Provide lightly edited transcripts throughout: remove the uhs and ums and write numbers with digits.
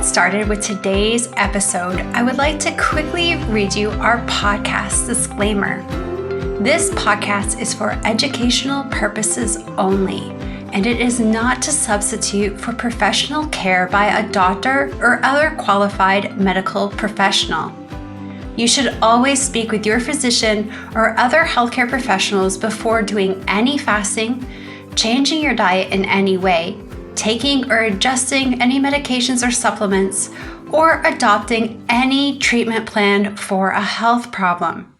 started with today's episode, I would like to quickly read you our podcast disclaimer. This podcast is for educational purposes only, and it is not to substitute for professional care by a doctor or other qualified medical professional. You should always speak with your physician or other healthcare professionals before doing any fasting, changing your diet in any way, taking or adjusting any medications or supplements, or adopting any treatment plan for a health problem.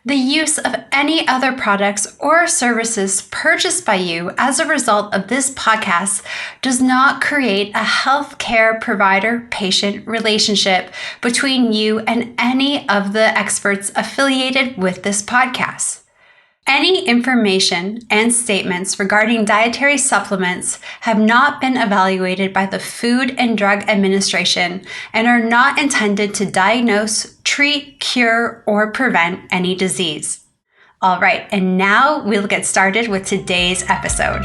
The use of any other products or services purchased by you as a result of this podcast does not create a healthcare provider-patient relationship between you and any of the experts affiliated with this podcast. Any information and statements regarding dietary supplements have not been evaluated by the Food and Drug Administration and are not intended to diagnose, treat, cure, or prevent any disease. All right, and now we'll get started with today's episode.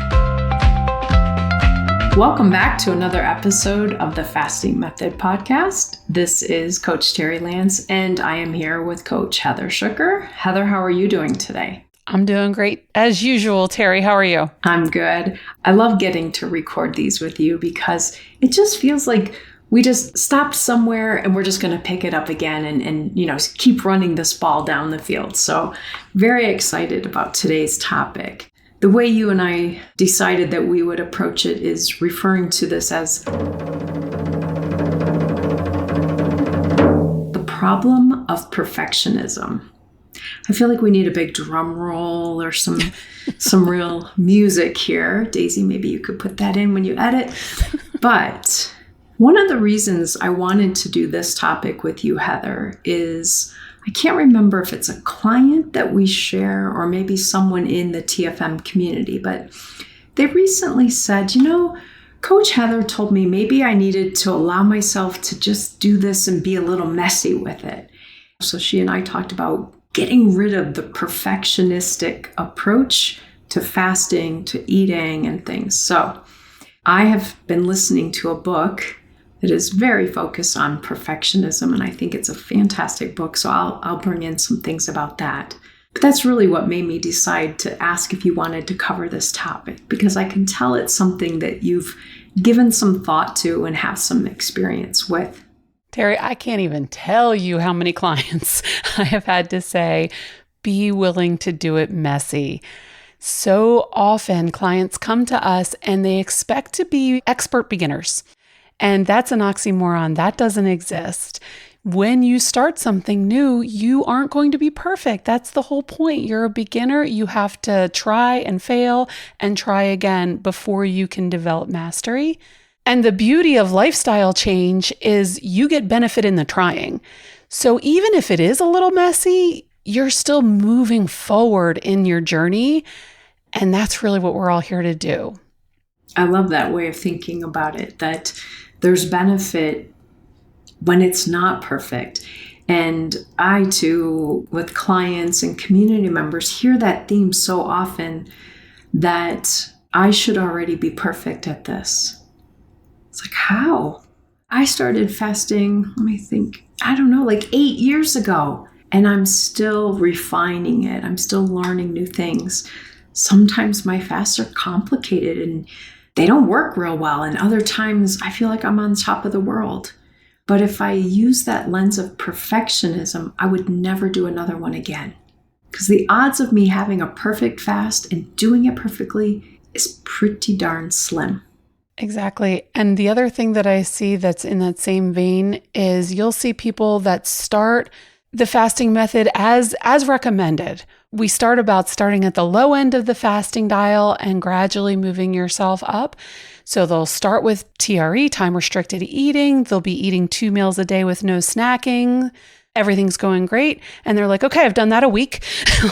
Welcome back to another episode of the Fasting Method podcast. This is Coach Terri Lance, and I am here with Coach Heather Schucker. Heather, how are you doing today? I'm doing great as usual. Terri, how are you? I'm good. I love getting to record these with you because it just feels like we just stopped somewhere and we're just going to pick it up again and keep running this ball down the field. So very excited about today's topic. The way you and I decided that we would approach it is referring to this as the problem of perfectionism. I feel like we need a big drum roll or some real music here. Daisy, maybe you could put that in when you edit. But one of the reasons I wanted to do this topic with you, Heather, is I can't remember if it's a client that we share or maybe someone in the TFM community, but they recently said, Coach Heather told me maybe I needed to allow myself to just do this and be a little messy with it. So she and I talked about getting rid of the perfectionistic approach to fasting, to eating and things. So I have been listening to a book that is very focused on perfectionism, and I think it's a fantastic book. So I'll bring in some things about that. But that's really what made me decide to ask if you wanted to cover this topic, because I can tell it's something that you've given some thought to and have some experience with. Terri, I can't even tell you how many clients I have had to say, be willing to do it messy. So often clients come to us and they expect to be expert beginners. And that's an oxymoron. That doesn't exist. When you start something new, you aren't going to be perfect. That's the whole point. You're a beginner. You have to try and fail and try again before you can develop mastery. And the beauty of lifestyle change is you get benefit in the trying. So even if it is a little messy, you're still moving forward in your journey. And that's really what we're all here to do. I love that way of thinking about it, that there's benefit when it's not perfect. And I too, with clients and community members, hear that theme so often that I should already be perfect at this. It's like, how? I started fasting, let me think, 8 years ago. And I'm still refining it. I'm still learning new things. Sometimes my fasts are complicated and they don't work real well. And other times I feel like I'm on top of the world. But if I use that lens of perfectionism, I would never do another one again. Because the odds of me having a perfect fast and doing it perfectly is pretty darn slim. Exactly. And the other thing that I see that's in that same vein is you'll see people that start the fasting method as recommended. We starting at the low end of the fasting dial and gradually moving yourself up. So they'll start with TRE, time restricted eating. They'll be eating 2 meals a day with no snacking. Everything's going great. And they're like, okay, I've done that a week.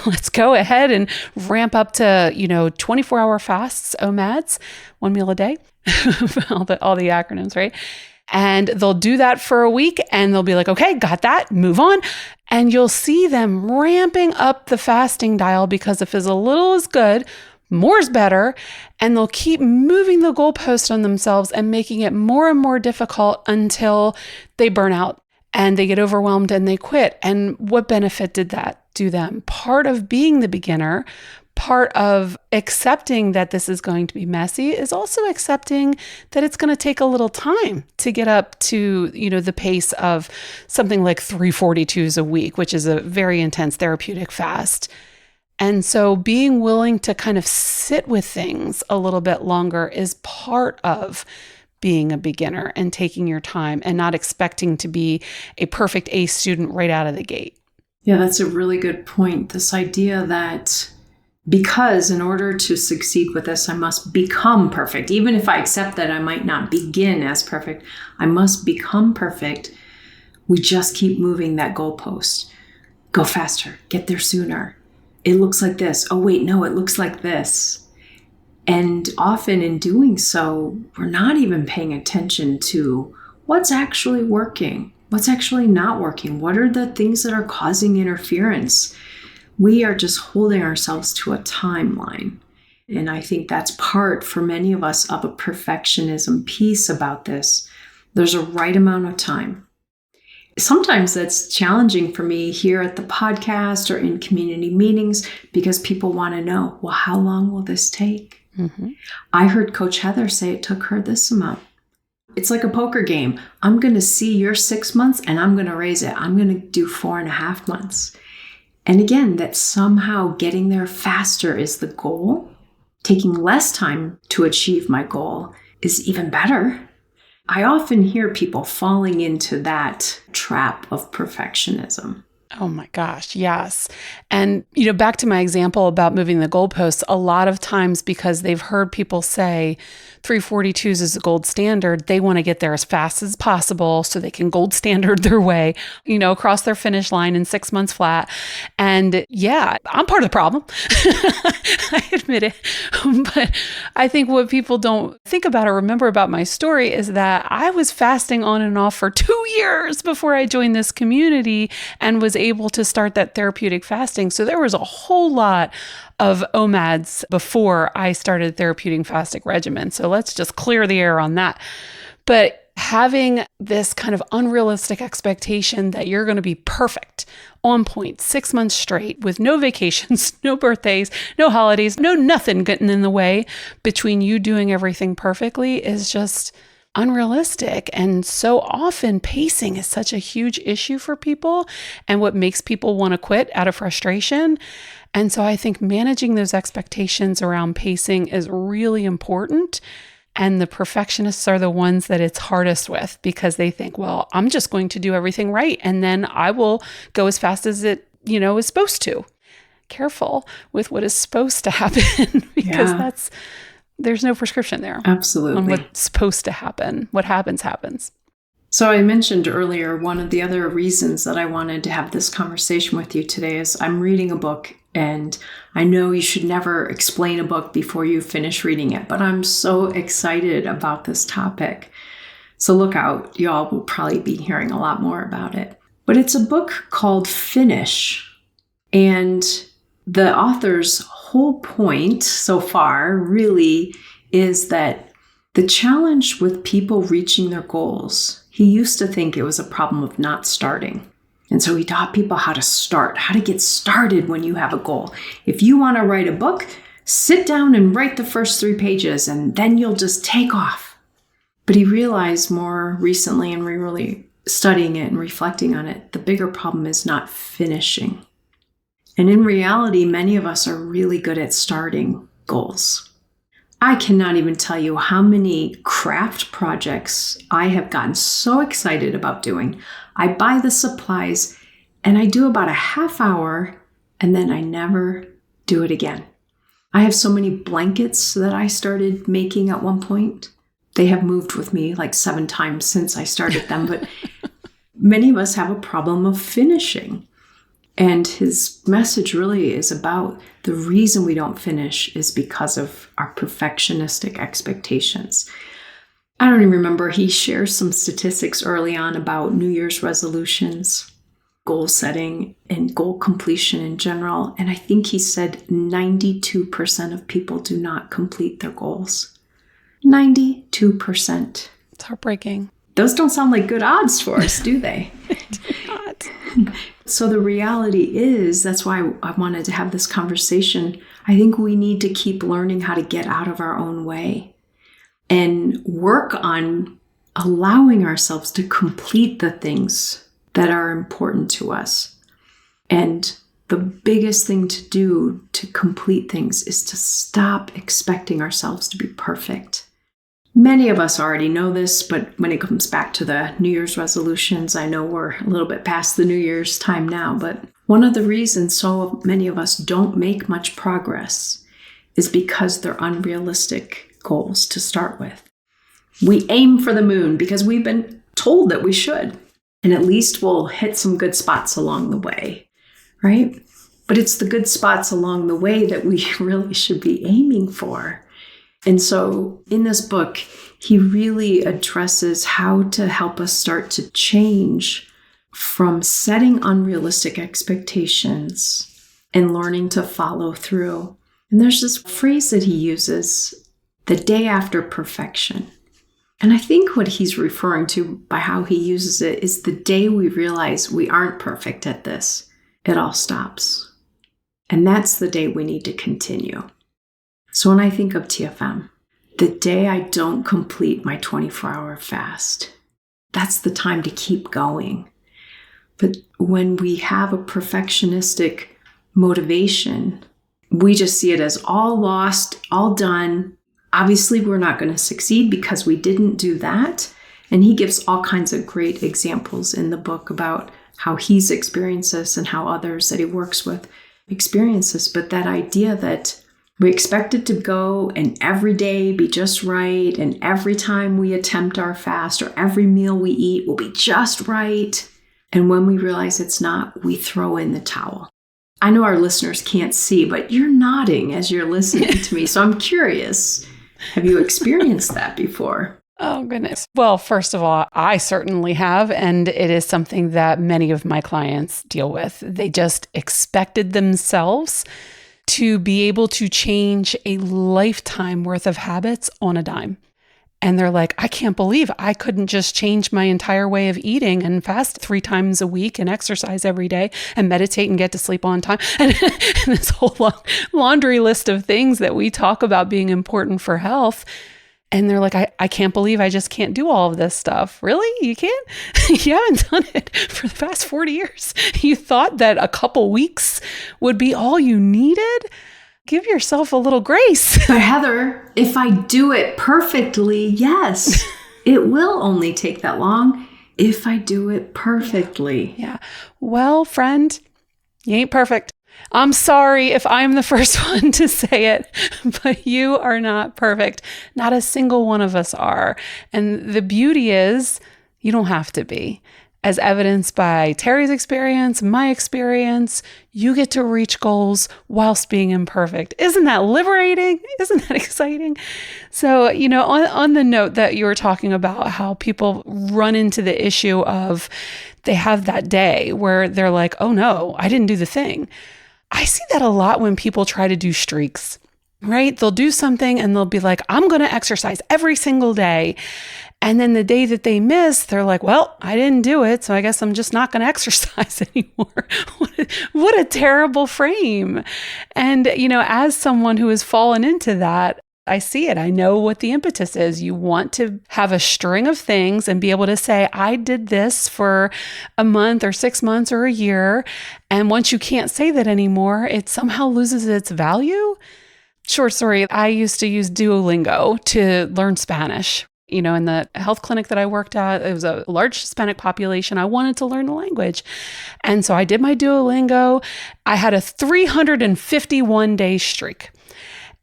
Let's go ahead and ramp up to, 24-hour fasts, OMADs, 1 meal a day, all the acronyms, right? And they'll do that for a week and they'll be like, okay, got that, move on. And you'll see them ramping up the fasting dial because if as little is good, more's better, and they'll keep moving the goalpost on themselves and making it more and more difficult until they burn out and they get overwhelmed and they quit. And what benefit did that do them? Part of being the beginner, part of accepting that this is going to be messy is also accepting that it's going to take a little time to get up to, the pace of something like 342s a week, which is a very intense therapeutic fast. And so being willing to kind of sit with things a little bit longer is part of being a beginner and taking your time and not expecting to be a perfect A student right out of the gate. Yeah, that's a really good point. This idea that because in order to succeed with this, I must become perfect. Even if I accept that I might not begin as perfect, I must become perfect. We just keep moving that goalpost. Go faster, get there sooner. It looks like this. Oh, wait, no, it looks like this. And often in doing so, we're not even paying attention to what's actually working, what's actually not working. What are the things that are causing interference? We are just holding ourselves to a timeline. And I think that's part, for many of us, of a perfectionism piece about this. There's a right amount of time. Sometimes that's challenging for me here at the podcast or in community meetings because people want to know, well, how long will this take? Mm-hmm. I heard Coach Heather say it took her this amount. It's like a poker game. I'm going to see your 6 months and I'm going to raise it. I'm going to do 4.5 months. And again, that somehow getting there faster is the goal. Taking less time to achieve my goal is even better. I often hear people falling into that trap of perfectionism. Oh my gosh, yes. And, back to my example about moving the goalposts, a lot of times because they've heard people say 342s is the gold standard, they want to get there as fast as possible so they can gold standard their way, across their finish line in 6 months flat. And yeah, I'm part of the problem. I admit it. But I think what people don't think about or remember about my story is that I was fasting on and off for 2 years before I joined this community and was able to start that therapeutic fasting. So there was a whole lot of OMADs before I started therapeutic fasting regimen. So let's just clear the air on that. But having this kind of unrealistic expectation that you're going to be perfect, on point, 6 months straight with no vacations, no birthdays, no holidays, no nothing getting in the way between you doing everything perfectly is just unrealistic. And so often pacing is such a huge issue for people and what makes people want to quit out of frustration. And so I think managing those expectations around pacing is really important. And the perfectionists are the ones that it's hardest with because they think, well, I'm just going to do everything right. And then I will go as fast as it, is supposed to. Careful with what is supposed to happen because there's no prescription there. Absolutely. On what's supposed to happen. What happens, happens. So I mentioned earlier, one of the other reasons that I wanted to have this conversation with you today is I'm reading a book, and I know you should never explain a book before you finish reading it, but I'm so excited about this topic. So look out, y'all will probably be hearing a lot more about it. But it's a book called Finish, and the author's whole point so far really is that the challenge with people reaching their goals, he used to think it was a problem of not starting. And so he taught people how to start, how to get started when you have a goal. If you want to write a book, sit down and write the first 3 pages and then you'll just take off. But he realized more recently, and really studying it and reflecting on it, the bigger problem is not finishing. And in reality, many of us are really good at starting goals. I cannot even tell you how many craft projects I have gotten so excited about doing. I buy the supplies and I do about a half hour and then I never do it again. I have so many blankets that I started making at one point. They have moved with me like 7 times since I started them, but many of us have a problem of finishing. And his message really is about the reason we don't finish is because of our perfectionistic expectations. I don't even remember. He shares some statistics early on about New Year's resolutions. goal setting and goal completion in general. And I think he said 92% of people do not complete their goals. 92%. It's heartbreaking. Those don't sound like good odds for us, do they? They do not. So the reality is, that's why I wanted to have this conversation. I think we need to keep learning how to get out of our own way and work on allowing ourselves to complete the things that are important to us. And the biggest thing to do to complete things is to stop expecting ourselves to be perfect. Many of us already know this, but when it comes back to the New Year's resolutions, I know we're a little bit past the New Year's time now, but one of the reasons so many of us don't make much progress is because they're unrealistic goals to start with. We aim for the moon because we've been told that we should, and at least we'll hit some good spots along the way, right? But it's the good spots along the way that we really should be aiming for. And so in this book, he really addresses how to help us start to change from setting unrealistic expectations and learning to follow through. And there's this phrase that he uses, the day after perfection. And I think what he's referring to by how he uses it is the day we realize we aren't perfect at this, it all stops. And that's the day we need to continue. So when I think of TFM, the day I don't complete my 24-hour fast, that's the time to keep going. But when we have a perfectionistic motivation, we just see it as all lost, all done. Obviously, we're not going to succeed because we didn't do that. And he gives all kinds of great examples in the book about how he's experienced this and how others that he works with experience this. But that idea that we expect it to go and every day be just right, and every time we attempt our fast or every meal we eat will be just right. And when we realize it's not, we throw in the towel. I know our listeners can't see, but you're nodding as you're listening to me. So I'm curious, have you experienced that before? Oh, goodness. Well, first of all, I certainly have, and it is something that many of my clients deal with. They just expected themselves to be able to change a lifetime worth of habits on a dime. And they're like, I can't believe I couldn't just change my entire way of eating and fast 3 times a week and exercise every day and meditate and get to sleep on time. And this whole laundry list of things that we talk about being important for health. And they're like, I can't believe I just can't do all of this stuff. Really? You can't? You haven't done it for the past 40 years. You thought that a couple weeks would be all you needed? Give yourself a little grace. But Heather, if I do it perfectly, yes, it will only take that long if I do it perfectly. Yeah. Well, friend, you ain't perfect. I'm sorry if I'm the first one to say it, but you are not perfect. Not a single one of us are. And the beauty is you don't have to be. As evidenced by Terri's experience, my experience, you get to reach goals whilst being imperfect. Isn't that liberating? Isn't that exciting? So, on the note that you were talking about how people run into the issue of they have that day where they're like, oh no, I didn't do the thing. I see that a lot when people try to do streaks, right? They'll do something and they'll be like, I'm going to exercise every single day. And then the day that they miss, they're like, well, I didn't do it, so I guess I'm just not going to exercise anymore. What a terrible frame. And, as someone who has fallen into that, I see it. I know what the impetus is. You want to have a string of things and be able to say, I did this for a month or 6 months or a year. And once you can't say that anymore, it somehow loses its value. Short story, I used to use Duolingo to learn Spanish. In the health clinic that I worked at, it was a large Hispanic population. I wanted to learn the language. And so I did my Duolingo. I had a 351-day streak.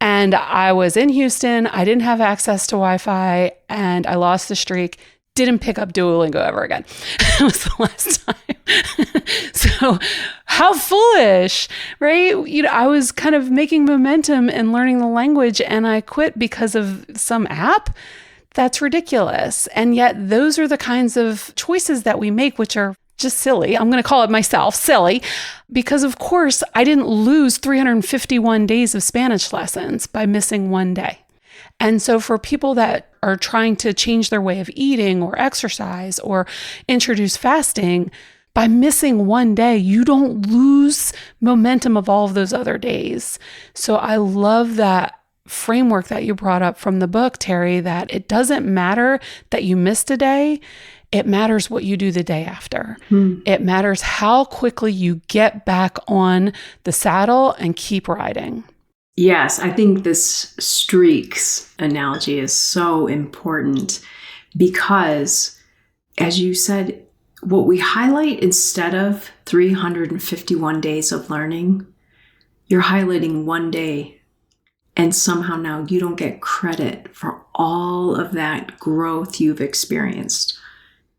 And I was in Houston. I didn't have access to Wi-Fi and I lost the streak. Didn't pick up Duolingo ever again. It was the last time. So how foolish, right? I was kind of making momentum and learning the language and I quit because of some app. That's ridiculous. And yet those are the kinds of choices that we make, which are just silly. I'm going to call it myself silly because, of course, I didn't lose 351 days of Spanish lessons by missing one day. And so for people that are trying to change their way of eating or exercise or introduce fasting, by missing one day, you don't lose momentum of all of those other days. So I love that framework that you brought up from the book, Terri, that it doesn't matter that you missed a day. It matters what you do the day after. It matters how quickly you get back on the saddle and keep riding. Yes, I think this streaks analogy is so important because, as you said, what we highlight instead of 351 days of learning, you're highlighting one day, and somehow now you don't get credit for all of that growth you've experienced.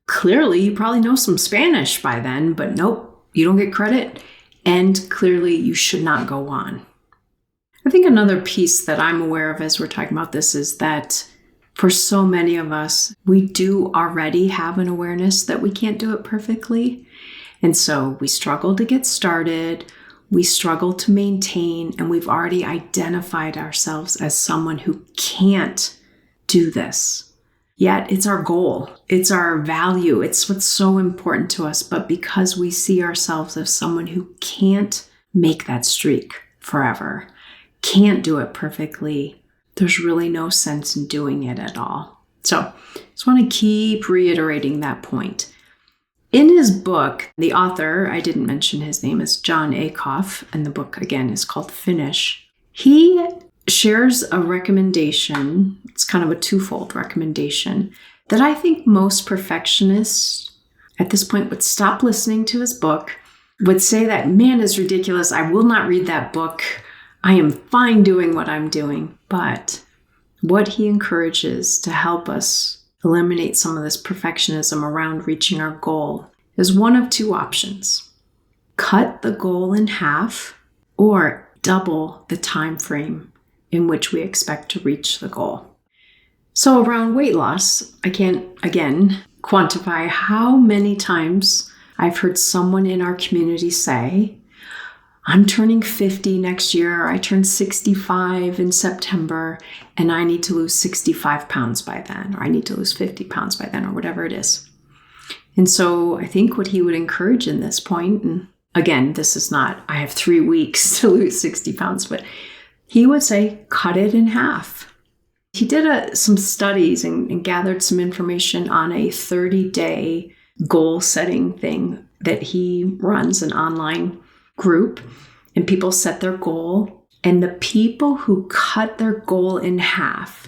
Clearly, you probably know some Spanish by then, but nope, you don't get credit, and clearly you should not go on. I think another piece that I'm aware of as we're talking about this is that for so many of us, we do already have an awareness that we can't do it perfectly. And so we struggle to get started, we struggle to maintain, and we've already identified ourselves as someone who can't do this. Yet it's our goal, it's our value, it's what's so important to us. But because we see ourselves as someone who can't make that streak forever, can't do it perfectly, there's really no sense in doing it at all. So I just want to keep reiterating that point. In his book, the author, I didn't mention his name, is Jon Acuff, and the book, again, is called Finish. He shares a recommendation, it's kind of a twofold recommendation, that I think most perfectionists at this point would stop listening to his book, would say that, man, is ridiculous, I will not read that book, I am fine doing what I'm doing. But what he encourages to help us eliminate some of this perfectionism around reaching our goal is one of two options. Cut the goal in half or double the time frame in which we expect to reach the goal. So around weight loss, I can't, again, quantify how many times I've heard someone in our community say, I'm turning 50 next year, or I turn 65 in September, and I need to lose 65 pounds by then, or I need to lose 50 pounds by then, or whatever it is. And so I think what he would encourage in this point, and again, this is not, I have 3 weeks to lose 60 pounds, but he would say, cut it in half. He did some studies and gathered some information on a 30-day goal setting thing that he runs, an online group, and people set their goal, and the people who cut their goal in half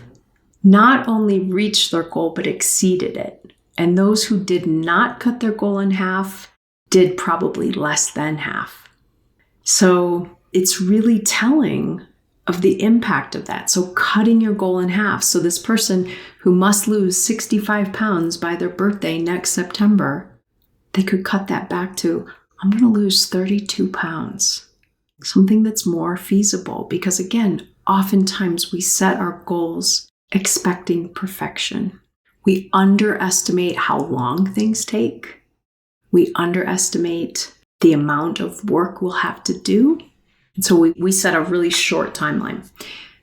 not only reached their goal but exceeded it, and those who did not cut their goal in half did probably less than half. So it's really telling of the impact of that. So cutting your goal in half. So this person who must lose 65 pounds by their birthday next September, they could cut that back to, I'm going to lose 32 pounds, something that's more feasible. Because again, oftentimes we set our goals expecting perfection. We underestimate how long things take. We underestimate the amount of work we'll have to do. And so we set a really short timeline.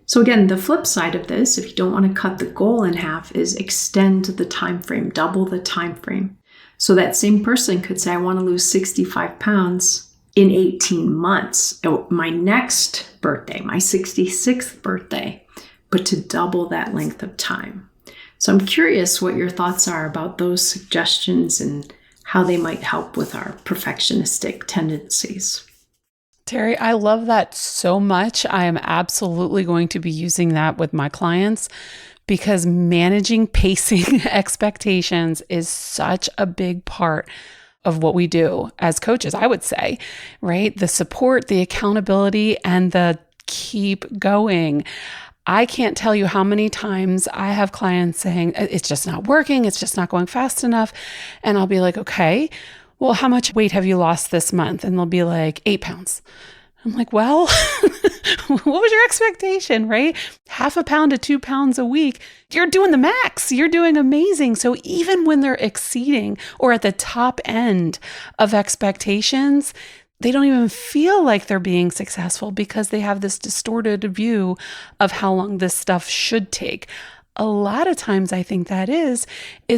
So again, the flip side of this, if you don't want to cut the goal in half, is extend the time frame, double the time frame. So that same person could say, I want to lose 65 pounds in 18 months, my next birthday, my 66th birthday, but to double that length of time. So I'm curious what your thoughts are about those suggestions and how they might help with our perfectionistic tendencies. Terri, I love that so much. I am absolutely going to be using that with my clients, because managing pacing expectations is such a big part of what we do as coaches, I would say, right? The support, the accountability, and the keep going. I can't tell you how many times I have clients saying, it's just not working, it's just not going fast enough. And I'll be like, okay, well, how much weight have you lost this month? And they'll be like, 8 pounds. I'm like, well, what was your expectation, right? 0.5 pound to 2 pounds a week. You're doing the max. You're doing amazing. So even when they're exceeding or at the top end of expectations, they don't even feel like they're being successful because they have this distorted view of how long this stuff should take. A lot of times I think that is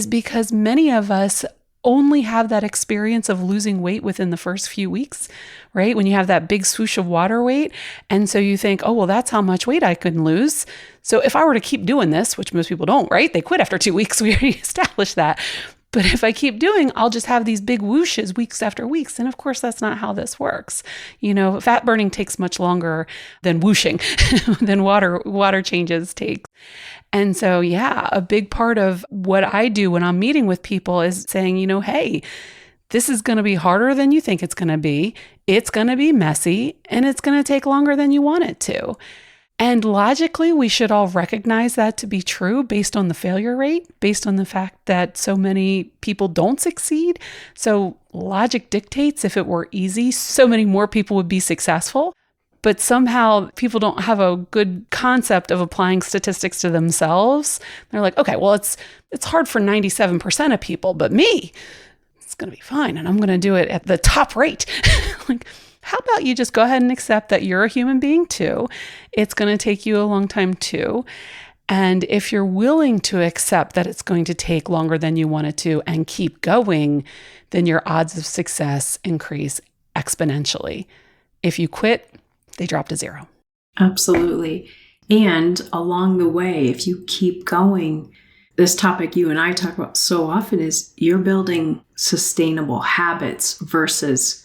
because many of us only have that experience of losing weight within the first few weeks, right? When you have that big swoosh of water weight. And so you think, oh, well, that's how much weight I can lose. So if I were to keep doing this, which most people don't, right? They quit after 2 weeks. We already established that. But if I keep doing, I'll just have these big whooshes weeks after weeks. And of course, that's not how this works. Fat burning takes much longer than whooshing, than water changes take. And so, a big part of what I do when I'm meeting with people is saying, hey, this is going to be harder than you think it's going to be. It's going to be messy and it's going to take longer than you want it to. And logically, we should all recognize that to be true based on the failure rate, based on the fact that so many people don't succeed. So logic dictates if it were easy, so many more people would be successful. But somehow people don't have a good concept of applying statistics to themselves. They're like, okay, well, it's hard for 97% of people, but me, it's going to be fine. And I'm going to do it at the top rate. Like, how about you just go ahead and accept that you're a human being too? It's going to take you a long time too. And if you're willing to accept that it's going to take longer than you want it to and keep going, then your odds of success increase exponentially. If you quit, they drop to 0. Absolutely. And along the way, if you keep going, this topic you and I talk about so often is you're building sustainable habits versus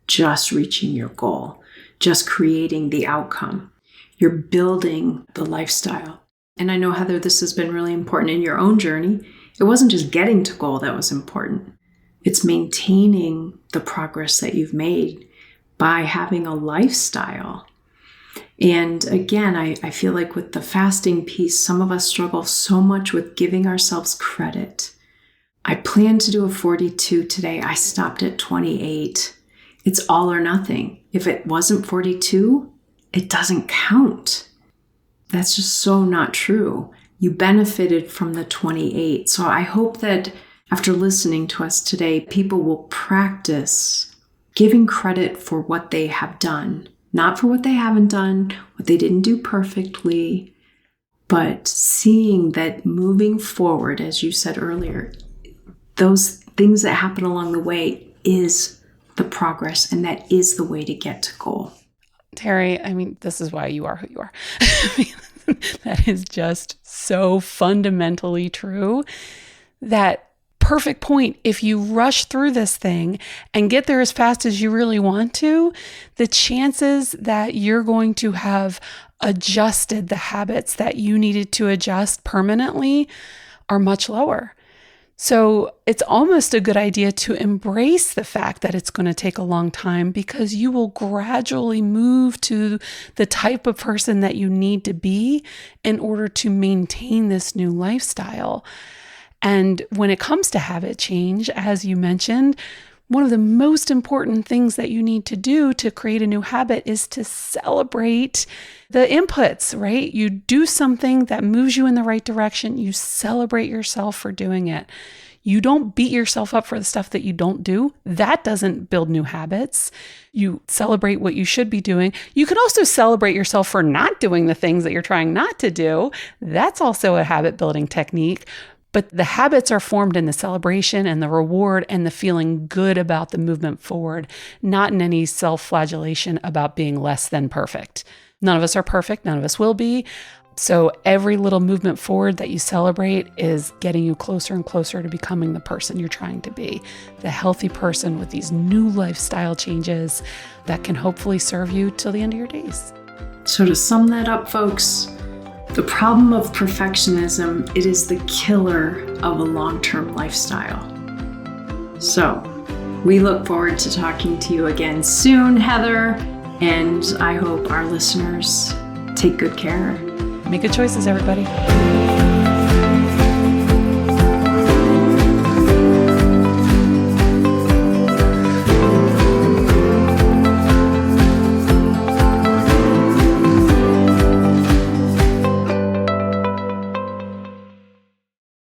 just reaching your goal, just creating the outcome. You're building the lifestyle. And I know, Heather, this has been really important in your own journey. It wasn't just getting to goal that was important. It's maintaining the progress that you've made by having a lifestyle. And again, I feel like with the fasting piece, some of us struggle so much with giving ourselves credit. I planned to do a 42 today. I stopped at 28. It's all or nothing. If it wasn't 42, it doesn't count. That's just so not true. You benefited from the 28. So I hope that after listening to us today, people will practice giving credit for what they have done, not for what they haven't done, what they didn't do perfectly, but seeing that moving forward, as you said earlier, those things that happen along the way is the progress, and that is the way to get to goal. Terri, this is why you are who you are. That is just so fundamentally true. That perfect point. If you rush through this thing and get there as fast as you really want to, the chances that you're going to have adjusted the habits that you needed to adjust permanently are much lower. So it's almost a good idea to embrace the fact that it's going to take a long time, because you will gradually move to the type of person that you need to be in order to maintain this new lifestyle. And when it comes to habit change, as you mentioned, one of the most important things that you need to do to create a new habit is to celebrate the inputs, right? You do something that moves you in the right direction. You celebrate yourself for doing it. You don't beat yourself up for the stuff that you don't do. That doesn't build new habits. You celebrate what you should be doing. You can also celebrate yourself for not doing the things that you're trying not to do. That's also a habit building technique. But the habits are formed in the celebration and the reward and the feeling good about the movement forward, not in any self-flagellation about being less than perfect. None of us are perfect. None of us will be. So every little movement forward that you celebrate is getting you closer and closer to becoming the person you're trying to be, the healthy person with these new lifestyle changes that can hopefully serve you till the end of your days. So to sum that up, folks, the problem of perfectionism, it is the killer of a long-term lifestyle. So we look forward to talking to you again soon, Heather, and I hope our listeners take good care. Make good choices, everybody.